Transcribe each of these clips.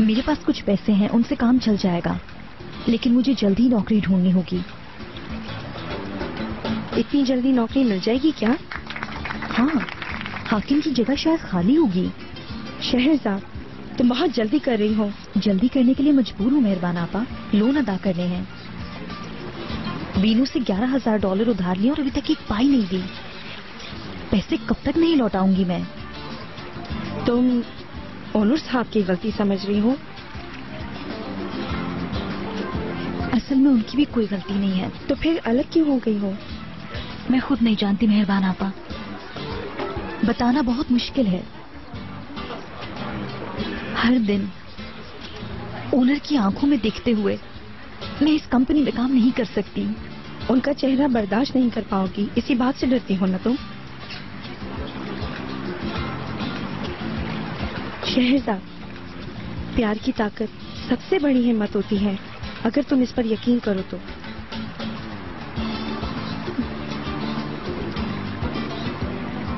मेरे पास कुछ पैसे हैं, उनसे काम चल जाएगा, लेकिन मुझे जल्दी ही नौकरी ढूंढनी होगी। इतनी जल्दी नौकरी मिल जाएगी क्या? हाँ, हाकिम की जगह शायद खाली होगी। शहरजाद, तुम बहुत जल्दी कर रही हो। जल्दी करने के लिए मजबूर हूँ मेहरबान आपा, लोन अदा करने हैं। बीनू से $11,000 उधार लिया और अभी तक एक पाई नहीं दी। पैसे कब तक नहीं लौटाऊंगी मैं? तुम ओनर साहब की गलती समझ रही हो? असल में उनकी भी कोई गलती नहीं है। तो फिर अलग क्यों हो गई हो? मैं खुद नहीं जानती मेहरबान आपा, बताना बहुत मुश्किल है। हर दिन ओनर की आंखों में देखते हुए मैं इस कंपनी में काम नहीं कर सकती। उनका चेहरा बर्दाश्त नहीं कर पाओगी, इसी बात से डरती हो ना तुम? शहरजाद, प्यार की ताकत सबसे बड़ी हिम्मत होती है, अगर तुम इस पर यकीन करो तो।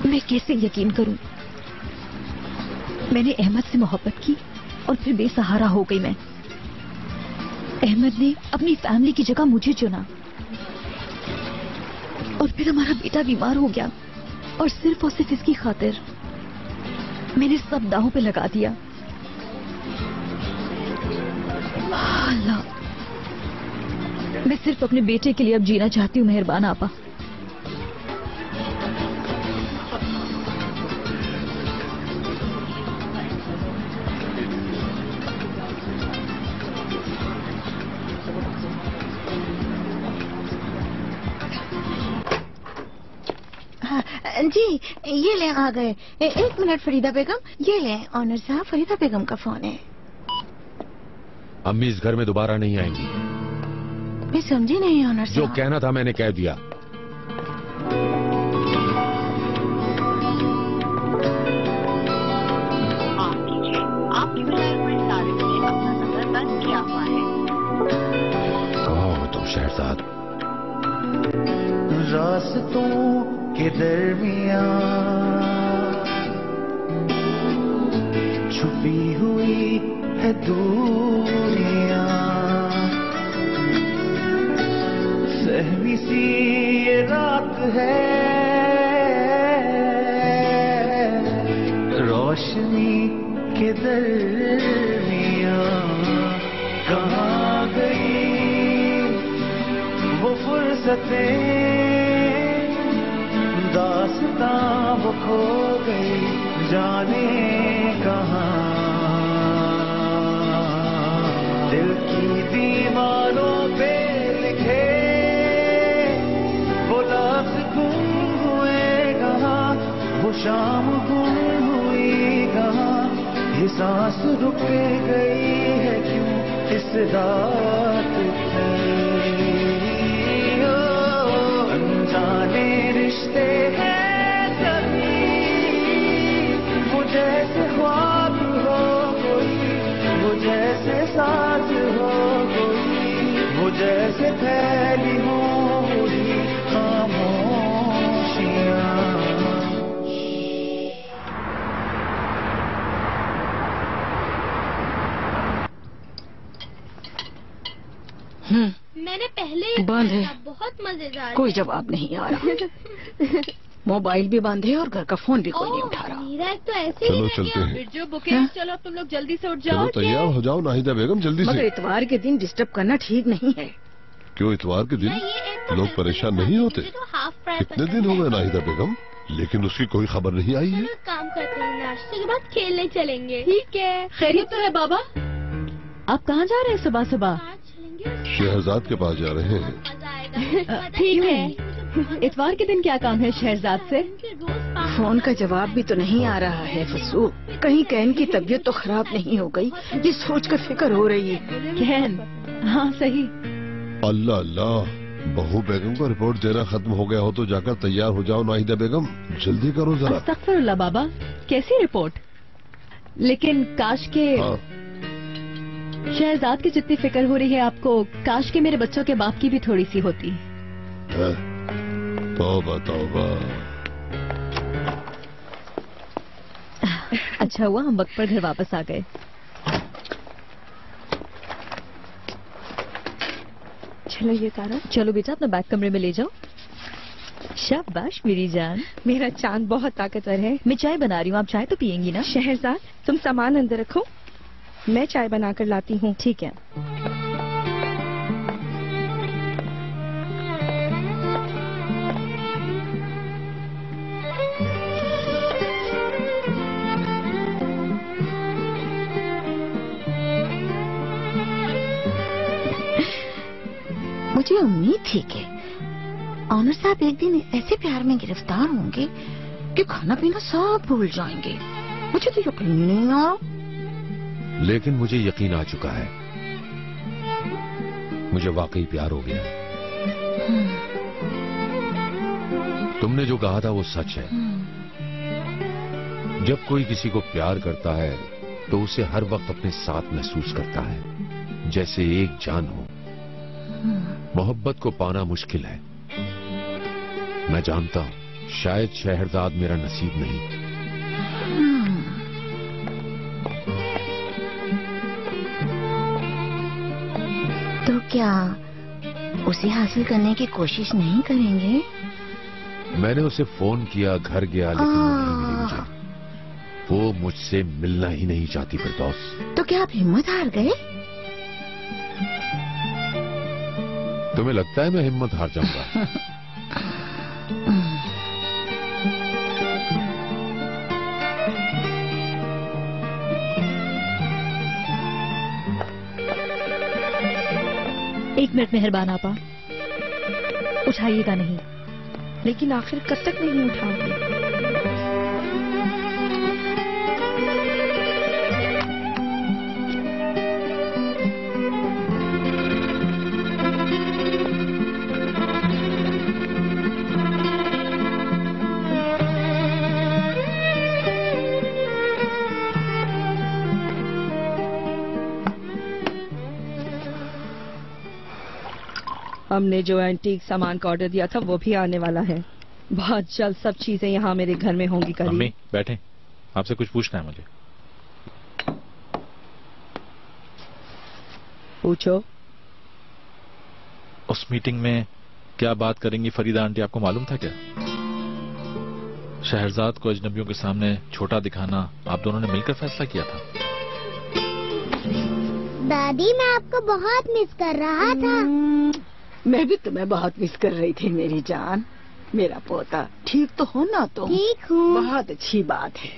मैं कैसे यकीन करूं? मैंने अहमद से मोहब्बत की और फिर बेसहारा हो गई मैं। अहमद ने अपनी फैमिली की जगह मुझे चुना और फिर हमारा बेटा बीमार हो गया और सिर्फ इसकी खातिर मैंने सब दांव पे लगा दिया। अल्लाह, मैं सिर्फ अपने बेटे के लिए अब जीना चाहती हूँ मेहरबान आपा। जी, ये ले आ गए। एक मिनट फरीदा बेगम, ये ले ऑनर साहब, फरीदा बेगम का फोन है। अम्मी इस घर में दोबारा नहीं आएंगी। मैं समझी नहीं ऑनर साहब। जो कहना था मैंने कह दिया। आपकी बजाय हुए सारे ने अपना नंबर बंद किया हुआ है। कहाँ हो तुम शहरजाद? रास्तों के दरमियां छुपी हुई है दूरियां, सहमी सी ये रात है, रोशनी के दरमियां कहाँ गई वो फुर्सतें, दास्तां वो खो गई जाने कहाँ। दिल की दीवारों पे लिखे वो लफ्ज़ गुम हुए कहाँ, वो शाम गुम हुई कहाँ, ये सांस रुक गई है क्यों इस रात की। अनजाने रिश्ते हैं सभी, वो जैसे ख्वाब हो कोई, वो जैसे साथ हो कोई, वो जैसे फैली हो हुई खामोशियाँ। मैंने पहले बंद है, बहुत मजेदार। कोई जवाब नहीं आ रहा। मोबाइल भी बंद है और घर का फोन भी कोई नहीं उठा रहा। मेरा एक तो ऐसे चलो ही चलते हैं। जो बुकिंग, चलो तुम लोग जल्दी से उठ जाओ। चलो तैयार हो जाओ नाहिदा बेगम, जल्दी मगर से। इतवार के दिन डिस्टर्ब करना ठीक नहीं है। क्यों इतवार के दिन लोग परेशान नहीं होते? कितने दिन हो गए नाहिदा बेगम, लेकिन उसकी कोई खबर नहीं आई है। काम करते हैं, नाश्ते के बाद खेलने चलेंगे। ठीक है। खैरियत तो है बाबा? आप कहाँ जा रहे हैं सुबह सुबह? शहरजाद के पास जा रहे हैं। ठीक है। इतवार के दिन क्या काम है शहरजाद से? फोन का जवाब भी तो नहीं आ रहा है फसू। कहीं कैन की तबीयत तो खराब नहीं हो गई, ये सोच कर फिक्र हो रही है। कैन? हाँ सही। अल्लाह अल्लाह, बहू बेगम को रिपोर्ट देना खत्म हो गया हो तो जाकर तैयार हो जाओ नाहिदा बेगम, जल्दी करो जरा। अस्तगफिरुल्लाह बाबा, कैसी रिपोर्ट? लेकिन काश के शहजाद की जितनी फिक्र हो रही है आपको, काश के मेरे बच्चों के बाप की भी थोड़ी सी होती। तौबा तौबा। अच्छा हुआ हम वक्त पर घर वापस आ गए। चलो ये तारा, चलो बेटा अपना बैग कमरे में ले जाओ। शाबाश मेरी जान। मेरा चांद बहुत ताकतवर है। मैं चाय बना रही हूँ, आप चाय तो पियेंगी ना? शहरजाद, तुम सामान अंदर रखो, मैं चाय बनाकर लाती हूँ। ठीक है। मुझे उम्मीद थी कि ऑनर साहब एक दिन ऐसे प्यार में गिरफ्तार होंगे कि खाना पीना सब भूल जाएंगे। मुझे तो यकीन नहीं आया। लेकिन मुझे यकीन आ चुका है, मुझे वाकई प्यार हो गया। तुमने जो कहा था वो सच है। जब कोई किसी को प्यार करता है तो उसे हर वक्त अपने साथ महसूस करता है, जैसे एक जान हो। मोहब्बत को पाना मुश्किल है, मैं जानता हूं। शायद शहरजाद मेरा नसीब नहीं। तो क्या उसे हासिल करने की कोशिश नहीं करेंगे? मैंने उसे फोन किया, घर गया, लेकिन वो नहीं मिली मुझे। वो मुझसे मिलना ही नहीं चाहती फिरदौस। तो क्या आप हिम्मत हार गए? तुम्हें लगता है मैं हिम्मत हार जाऊंगा? एक मिनट मेहरबान आपा, उठाइएगा नहीं। लेकिन आखिर कब तक नहीं उठाओगे? हमने जो एंटीक सामान का ऑर्डर दिया था वो भी आने वाला है। बहुत जल्द सब चीजें यहाँ मेरे घर में होंगी। करीब। अम्मी बैठे, आपसे कुछ पूछना है मुझे। पूछो। उस मीटिंग में क्या बात करेंगी फरीदा आंटी, आपको मालूम था क्या? शहरजाद को अजनबियों के सामने छोटा दिखाना आप दोनों ने मिलकर फैसला किया था। दादी मैं आपको बहुत मिस कर रहा था। मैं भी तुम्हें बहुत मिस कर रही थी मेरी जान। मेरा पोता ठीक तो हो ना? तुम ठीक हूँ। बहुत अच्छी बात है।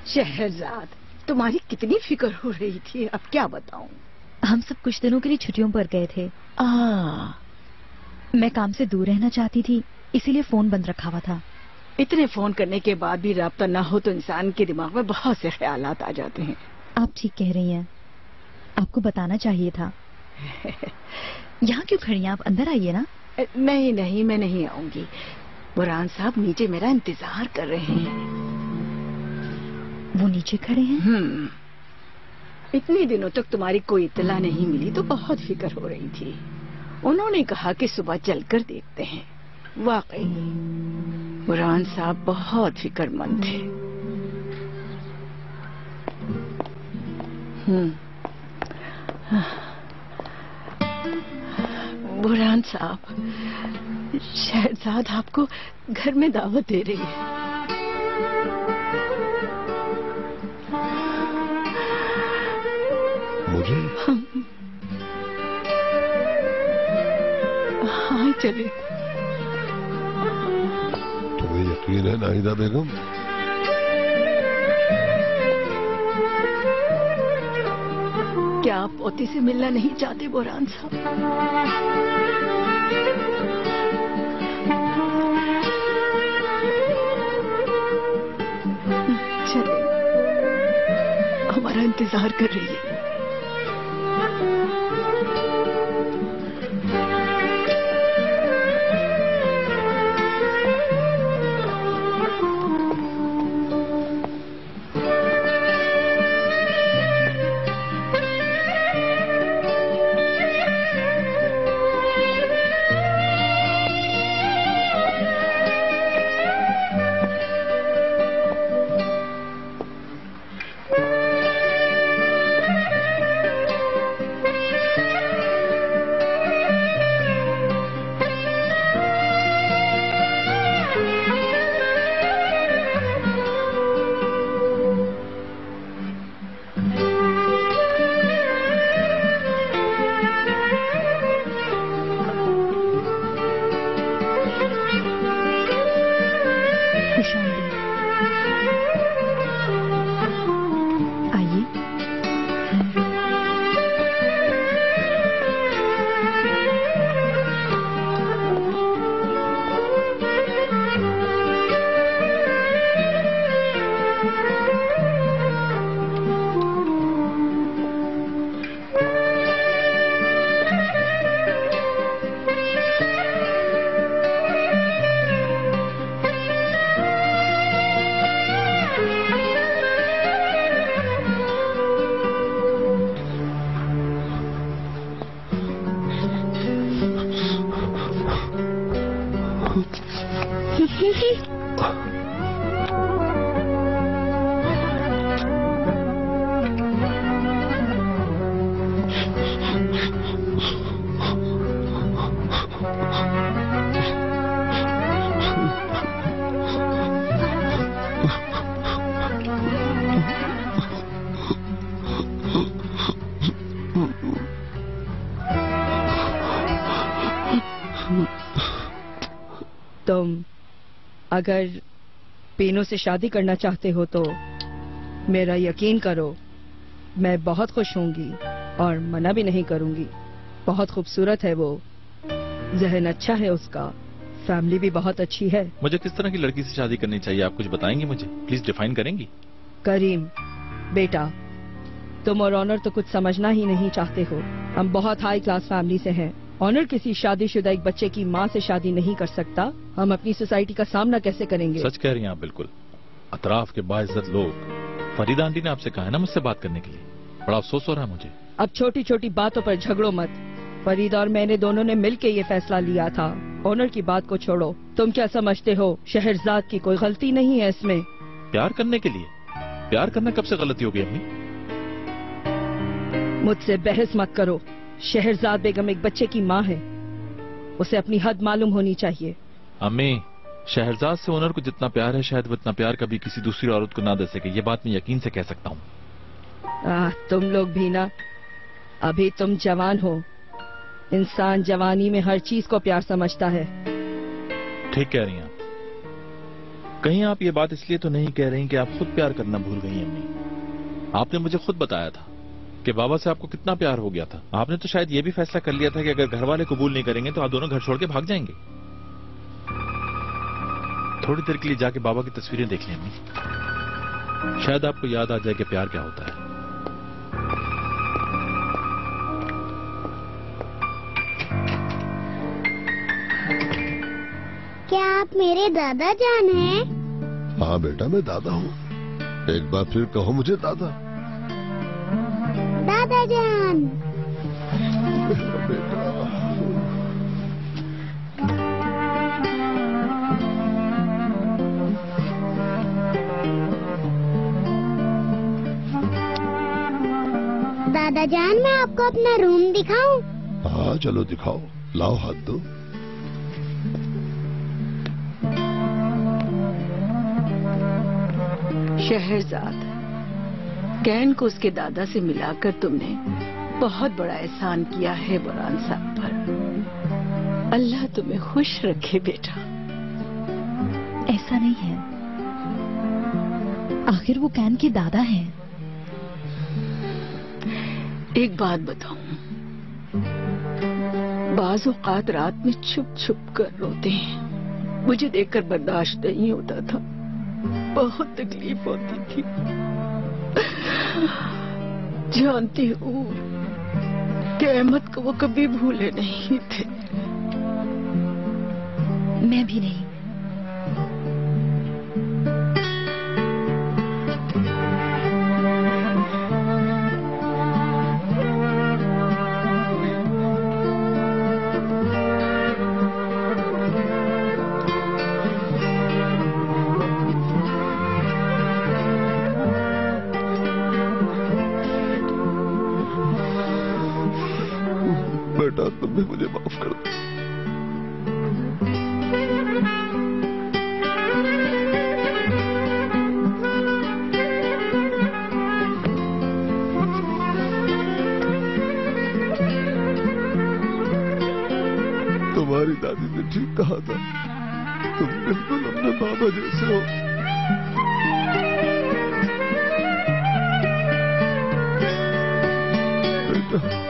शहरजाद, तुम्हारी कितनी फिक्र हो रही थी, अब क्या बताऊं। हम सब कुछ दिनों के लिए छुट्टियों पर गए थे। मैं काम से दूर रहना चाहती थी, इसीलिए फोन बंद रखा हुआ था। इतने फोन करने के बाद भी राब्ता ना हो तो इंसान के दिमाग में बहुत से ख्यालात आ जाते हैं। आप ठीक कह रही हैं, आपको बताना चाहिए था। यहाँ क्यों खड़ी हैं आप? अंदर आइए ना। नहीं नहीं, मैं नहीं आऊंगी। बुरहान साहब नीचे मेरा इंतजार कर रहे हैं। वो नीचे खड़े हैं? इतने दिनों तक तुम्हारी कोई इत्तला नहीं मिली तो बहुत फिक्र हो रही थी। उन्होंने कहा कि सुबह चलकर देखते हैं। वाकई बुरहान साहब बहुत फिक्रमंद थे। बुरहान साहब, शहरजाद आपको घर में दावत दे रही है। मुझे? हाँ चले। तुम्हें यकीन है नाहिदा बेगम? क्या आप पोते से मिलना नहीं चाहते बुरहान साहब? चले, हमारा इंतजार कर रही है। तुम अगर पीनू से शादी करना चाहते हो तो मेरा यकीन करो, मैं बहुत खुश होंगी और मना भी नहीं करूंगी। बहुत खूबसूरत है वो, जहन अच्छा है उसका, फैमिली भी बहुत अच्छी है। मुझे किस तरह की लड़की से शादी करनी चाहिए, आप कुछ बताएंगी मुझे? प्लीज डिफाइन करेंगी? करीम बेटा, तुम और ऑनर तो कुछ समझना ही नहीं चाहते हो। हम बहुत हाई क्लास फैमिली से हैं। ऑनर किसी शादीशुदा एक बच्चे की माँ से शादी नहीं कर सकता। हम अपनी सोसाइटी का सामना कैसे करेंगे? सच कह रही हैं आप बिल्कुल। अतराफ के बाइज्जत लोग, फरीदा आंटी ने आपसे कहा है ना मुझसे बात करने के लिए। बड़ा अफसोस हो रहा है मुझे। अब छोटी छोटी बातों पर झगड़ो मत। फरीदा और मैंने दोनों ने मिलकर ये फैसला लिया था। ऑनर की बात को छोड़ो। तुम क्या समझते हो शहरजाद की कोई गलती नहीं है इसमें? प्यार करने के लिए? प्यार करना कब से गलती हो गई अम्मी? मुझसे बहस मत करो। शहरजाद बेगम एक बच्चे की माँ है, उसे अपनी हद मालूम होनी चाहिए। अम्मी, शहरजाद से ओनर को जितना प्यार है शायद वो इतना प्यार कभी किसी दूसरी औरत को ना दे सके। ये बात मैं यकीन से कह सकता हूँ। तुम लोग भी ना, अभी तुम जवान हो। इंसान जवानी में हर चीज को प्यार समझता है। ठीक कह रही हैं आप। कहीं आप ये बात इसलिए तो नहीं कह रही कि आप खुद प्यार करना भूल गई अम्मी? आपने मुझे खुद बताया था कि बाबा से आपको कितना प्यार हो गया था। आपने तो शायद ये भी फैसला कर लिया था कि अगर घर वाले कबूल नहीं करेंगे तो आप दोनों घर छोड़ के भाग जाएंगे। थोड़ी देर के लिए जाके बाबा की तस्वीरें देख लें अम्मी, शायद आपको याद आ जाए कि प्यार क्या होता है। क्या आप मेरे दादा जान हैं? हाँ बेटा, मैं दादा हूँ। एक बार फिर कहो मुझे दादा। दादा जान। बेटा, दादा जान, मैं आपको अपना रूम दिखाऊं? हाँ चलो दिखाओ। लाओ हाथ दो। शहरजाद, कैन को उसके दादा से मिलाकर तुमने बहुत बड़ा एहसान किया है बुरहान साहब पर। अल्लाह तुम्हें खुश रखे बेटा। ऐसा नहीं है, आखिर वो कैन के दादा हैं। एक बात बताऊं, बाज़ औक़ात रात में छुप छुप कर रोते हैं। मुझे देखकर बर्दाश्त नहीं होता था, बहुत तकलीफ होती थी। जानती हूँ कि अहमद को वो कभी भूले नहीं थे। मैं भी नहीं। बेटा, तुम भी मुझे माफ कर दो। तुम्हारी दादी ने ठीक कहा था, तुम बिल्कुल अपने बाबा जैसे हो। बेटा,